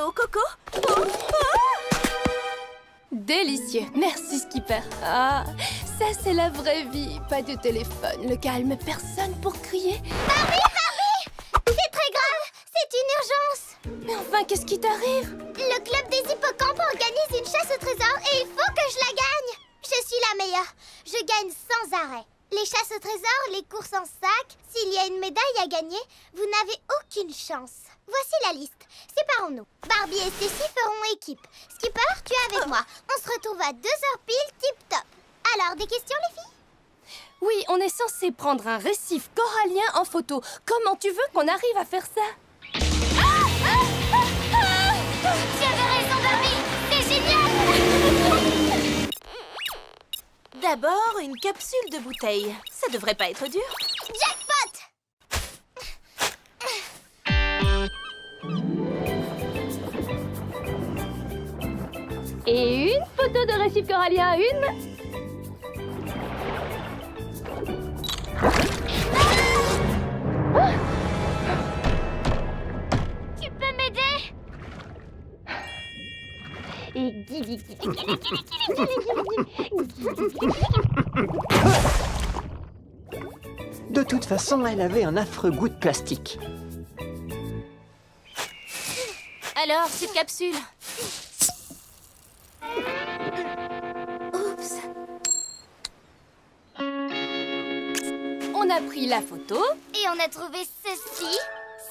vidéo, Coco. Délicieux. Merci, Skipper. Ah, ça, c'est la vraie vie. Pas de téléphone, le calme, personne pour crier. Barbie! C'est très grave! C'est une urgence! Mais enfin, qu'est-ce qui t'arrive? Le club des hippocampes organise une chasse au trésor et il faut que je la gagne! Je suis la meilleure. Je gagne sans arrêt. Les chasses au trésor, les courses en sac, s'il y a une médaille à gagner, vous n'avez aucune chance. Voici la liste. Séparons-nous. Barbie et Cécile feront équipe. Skipper, tu es avec moi. On se retrouve à 2h pile, tip-top. Alors, des questions, les filles? Oui, on est censé prendre un récif corallien en photo. Comment tu veux qu'on arrive à faire ça? Tu avais raison, Barbie! C'est génial! D'abord, une capsule de bouteille. Ça devrait pas être dur. Jackpot! Et une photo de récif corallien, une. Tu peux m'aider? De toute façon, elle avait un affreux goût de plastique. Alors, cette capsule. Oups. On a pris la photo. Et on a trouvé ceci,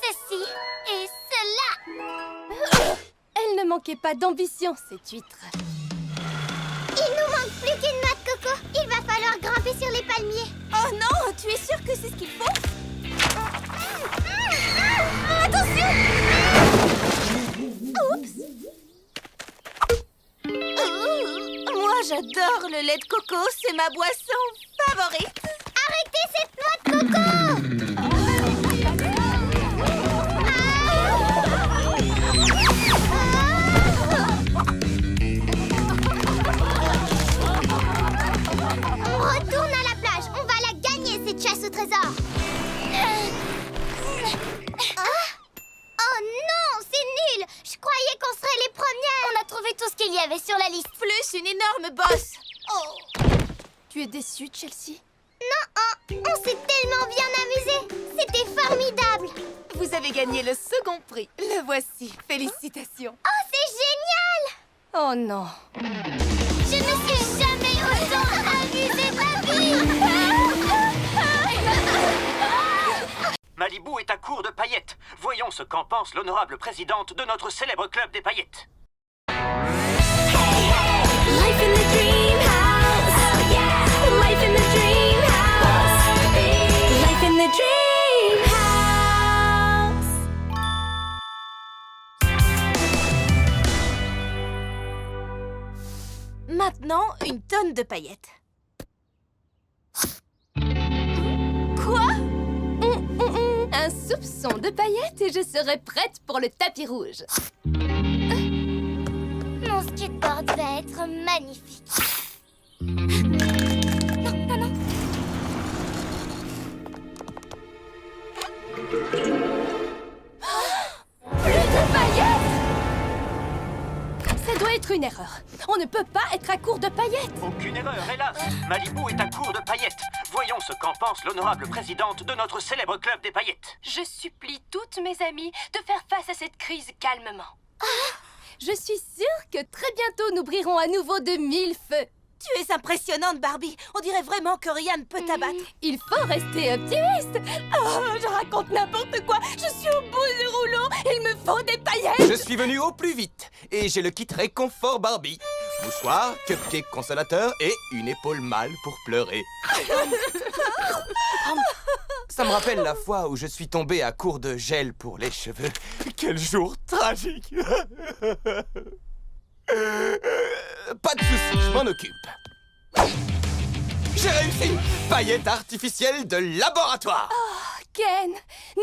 ceci et cela. Elle ne manquait pas d'ambition, cette huître. Il nous manque plus qu'une noix de coco. Il va falloir grimper sur les palmiers. Oh non, tu es sûre que c'est ce qu'il faut? Attention! Oups. Moi, j'adore le lait de coco. C'est ma boisson favorite. Arrêtez cette noix de coco! On retourne à la plage. On va la gagner, cette chasse au trésor. Oh non, c'est nul. Je croyais qu'on serait les premières. On a trouvé tout ce qu'il y avait sur la liste. Plus une énorme bosse. Oh. Tu es déçue, Chelsea? Non, on s'est tellement bien amusés. C'était formidable. Vous avez gagné le second prix. Le voici. Félicitations. Oh, c'est génial. Oh non. Je ne me suis jamais autant amusée de ma vie. Malibu est à court de paillettes. Voyons ce qu'en pense l'honorable présidente de notre célèbre club des paillettes. Life in the dream house. Oh yeah. Life in the dream house. Life in the dream house. Maintenant, une tonne de paillettes. Quoi? Un soupçon de paillettes et je serai prête pour le tapis rouge. Mon skateboard va être magnifique. Non, non, non. Plus de paillettes! Ça doit être une erreur. On ne peut pas être à court de paillettes. Aucune erreur, hélas. Malibu est à court de paillettes. Voyons ce qu'en pense l'honorable présidente de notre célèbre club des paillettes. Je supplie toutes mes amies de faire face à cette crise calmement. Je suis sûre que très bientôt nous brillerons à nouveau de 1000 feux. Tu es impressionnante, Barbie. On dirait vraiment que rien ne peut t'abattre. Il faut rester optimiste. Oh, je raconte n'importe quoi. Je suis au bout du rouleau. Il me faut des paillettes. Je suis venu au plus vite et j'ai le kit réconfort Barbie. Mouchoir, cupcake consolateur et une épaule mâle pour pleurer. Ça me rappelle la fois où je suis tombé à court de gel pour les cheveux. Quel jour tragique. Pas de soucis, je m'en occupe. J'ai réussi! Paillettes artificielles de laboratoire. Ken,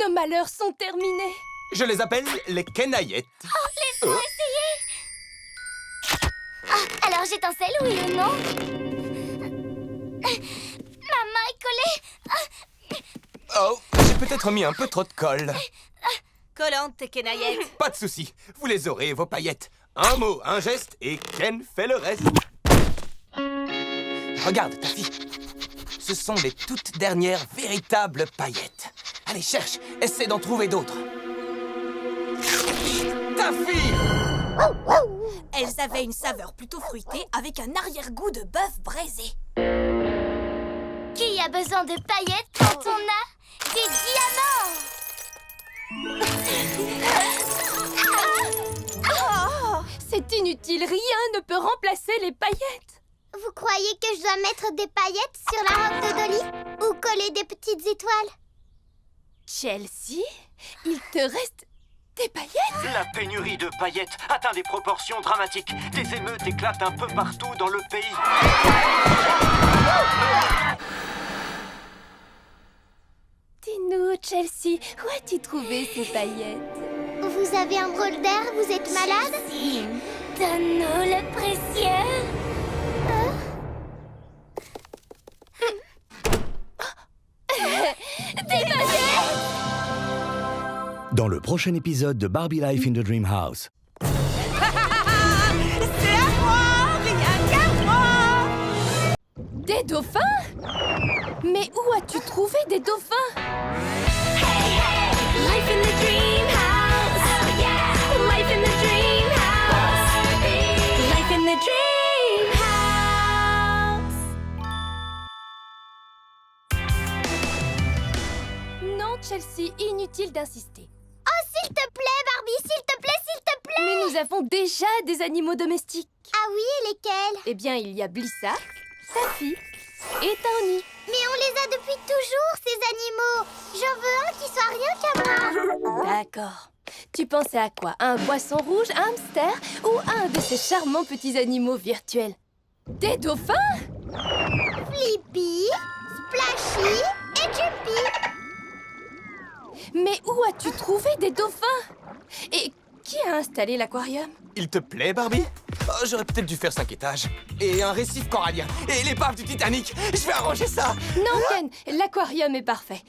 nos malheurs sont terminés. Je les appelle les kenaillettes. Laisse-moi essayer. Ah, alors j'étincelle, oui ou non? Ma main est collée. Oh, j'ai peut-être mis un peu trop de colle. collantes, tes kenaillettes. Pas de souci, vous les aurez, vos paillettes. Un mot, un geste, et Ken fait le reste. Regarde, ta fille. Ce sont les toutes dernières véritables paillettes. Allez, cherche, essaie d'en trouver d'autres. Ta fille! Elles avaient une saveur plutôt fruitée avec un arrière-goût de bœuf braisé. Qui a besoin de paillettes quand on a des diamants? C'est inutile, rien ne peut remplacer les paillettes. Vous croyez que je dois mettre des paillettes sur la robe de Dolly? Ou coller des petites étoiles? Chelsea, il te reste des paillettes? La pénurie de paillettes atteint des proportions dramatiques. Des émeutes éclatent un peu partout dans le pays. Dis-nous, Chelsea, où as-tu trouvé ces paillettes? Vous avez un drôle d'air, vous êtes malade? Donne-nous le précieux. Dans le prochain épisode de Barbie Life in the Dream House. C'est à moi, rien qu'à moi. Des dauphins? Mais où as-tu trouvé des dauphins? Life in the dream house. Oh yeah. Life in the dream house. Life in the dream house. Non, Chelsea, inutile d'insister. Oh, s'il te plaît, Barbie, s'il te plaît, s'il te plaît. Mais nous avons déjà des animaux domestiques. Ah oui, et lesquels? Eh bien, il y a Blissa, Taffy et Towny. Mais on les a depuis toujours, ces animaux. J'en veux un qui soit rien qu'à moi. D'accord. Tu pensais à quoi? Un poisson rouge, un hamster ou un de ces charmants petits animaux virtuels? Des dauphins? Flippy, Splashy et Jumpy. Mais où as-tu trouvé des dauphins? Et qui a installé l'aquarium? Il te plaît, Barbie? Oh, j'aurais peut-être dû faire 5 étages. Et un récif corallien. Et l'épave du Titanic. Je vais arranger ça. Non, Ken, l'aquarium est parfait.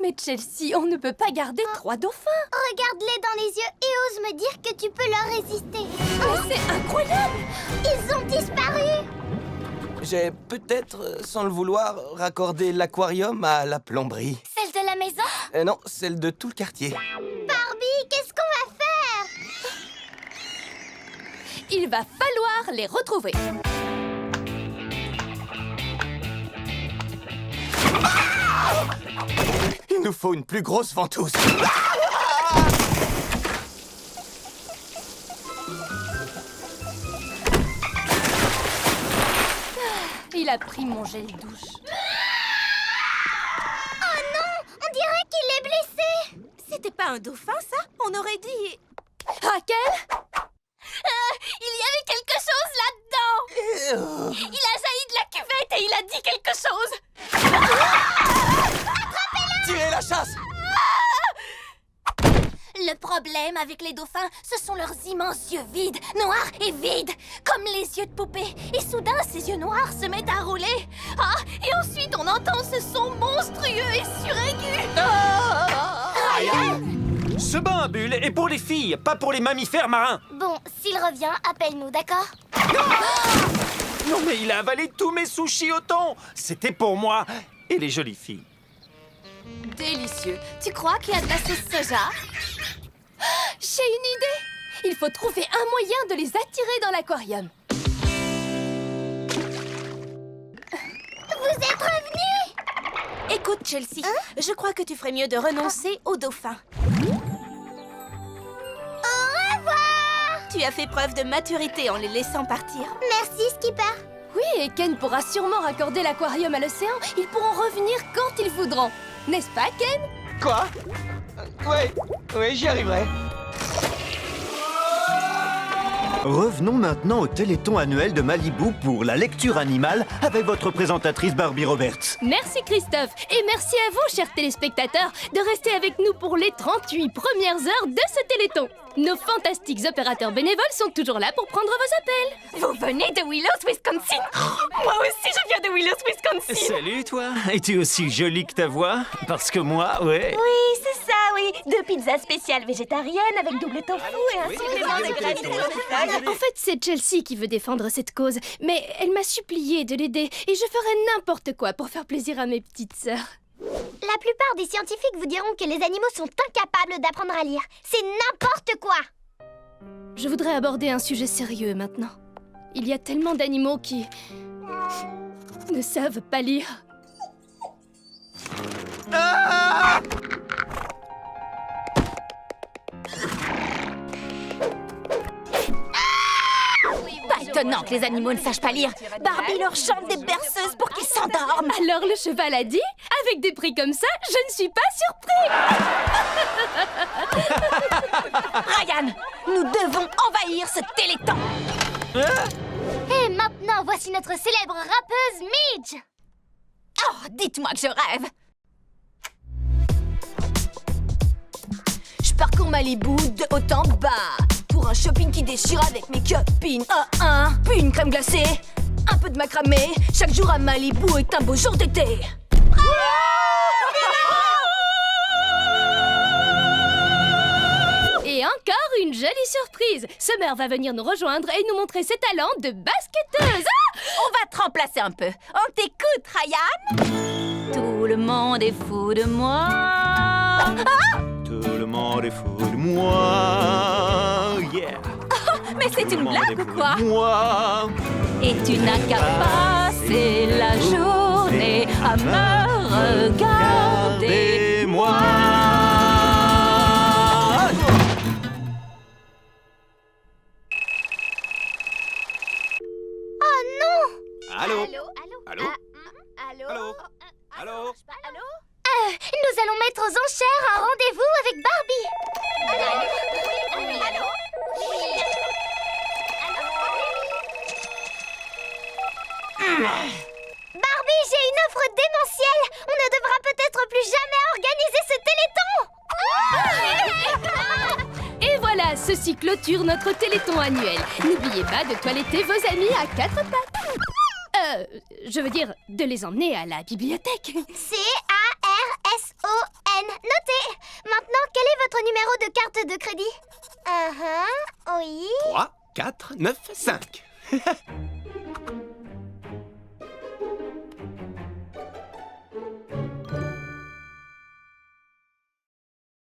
Mais Chelsea, on ne peut pas garder 3 dauphins. Regarde-les dans les yeux et ose me dire que tu peux leur résister. Mais c'est incroyable! Ils ont disparu. J'ai peut-être, sans le vouloir, raccordé l'aquarium à la plomberie. Celle de la maison? Non, celle de tout le quartier. Barbie, qu'est-ce qu'on va faire? Il va falloir les retrouver. Il nous faut une plus grosse ventouse. Il a pris mon gel douche. Oh non, on dirait qu'il est blessé. C'était pas un dauphin, ça? On aurait dit... Raquel? Il y avait quelque chose là-dedans. Il a jailli de la cuvette et il a dit quelque chose. Tirez la chasse! Le problème avec les dauphins, ce sont leurs immenses yeux vides, noirs et vides, comme les yeux de poupée. Et soudain, ces yeux noirs se mettent à rouler. Ah, et ensuite, on entend ce son monstrueux et suraigu. Ce bain à bulles est pour les filles, pas pour les mammifères marins. Bon, s'il revient, appelle-nous, d'accord? Non mais il a avalé tous mes sushis au thon. C'était pour moi et les jolies filles. Délicieux. Tu crois qu'il y a de la sauce soja? J'ai une idée. Il faut trouver un moyen de les attirer dans l'aquarium. Vous êtes revenus? Écoute, Chelsea, je crois que tu ferais mieux de renoncer aux dauphins. Au revoir. Tu as fait preuve de maturité en les laissant partir. Merci, Skipper. Oui, et Ken pourra sûrement raccorder l'aquarium à l'océan. Ils pourront revenir quand ils voudront. N'est-ce pas, Ken? Quoi? Ouais, j'y arriverai. Revenons maintenant au Téléthon annuel de Malibu pour la lecture animale avec votre présentatrice Barbie Roberts. Merci Christophe, et merci à vous, chers téléspectateurs, de rester avec nous pour les 38 premières heures de ce Téléthon. Nos fantastiques opérateurs bénévoles sont toujours là pour prendre vos appels. Vous venez de Willows, Wisconsin. Moi aussi, je viens de Willows, Wisconsin. Salut toi. Es-tu aussi jolie que ta voix? Parce que moi, ouais. Oui, c'est ça, oui. oui, 2 pizzas spéciales végétariennes avec double tofu et un supplément de graines de chocolat. En fait, c'est Chelsea qui veut défendre cette cause, mais elle m'a supplié de l'aider et je ferai n'importe quoi pour faire plaisir à mes petites sœurs. La plupart des scientifiques vous diront que les animaux sont incapables d'apprendre à lire. C'est n'importe quoi. Je voudrais aborder un sujet sérieux maintenant. Il y a tellement d'animaux qui ne savent pas lire. Pas étonnant que les animaux ne sachent pas lire. Barbie leur chante des berceuses pour qu'ils s'endorment. Alors le cheval a dit, avec des prix comme ça, je ne suis pas surpris. Ryan, nous devons envahir ce téléthon. Et maintenant, voici notre célèbre rappeuse Midge. Oh, dites-moi que je rêve. Je parcours Malibu de haut en bas pour un shopping qui déchire avec mes copines. Puis une crème glacée, un peu de macramé. Chaque jour à Malibu est un beau jour d'été. Et encore une jolie surprise. Summer va venir nous rejoindre et nous montrer ses talents de basketteuse. On va te remplacer un peu. On t'écoute, Ryan. Tout le monde est fou de moi. Tout le monde est fou de moi. Yeah. Mais c'est une blague ou quoi? Moi. Et tu n'as qu'à passer la journée à me regarder. Regardez-moi. Oh non! Allô? Allô? Allô? Allô? Allô? Allô? Nous allons mettre aux enchères un rendez-vous avec Barbie. Allô? Barbie, j'ai une offre démentielle. On ne devra peut-être plus jamais organiser ce téléthon. Et voilà, ceci clôture notre téléthon annuel. N'oubliez pas de toiletter vos amis à 4 pattes. Je veux dire, de les emmener à la bibliothèque. C-A-R-S-O-N. Notez. Maintenant, quel est votre numéro de carte de crédit? Oui. 3, 4, 9, 5.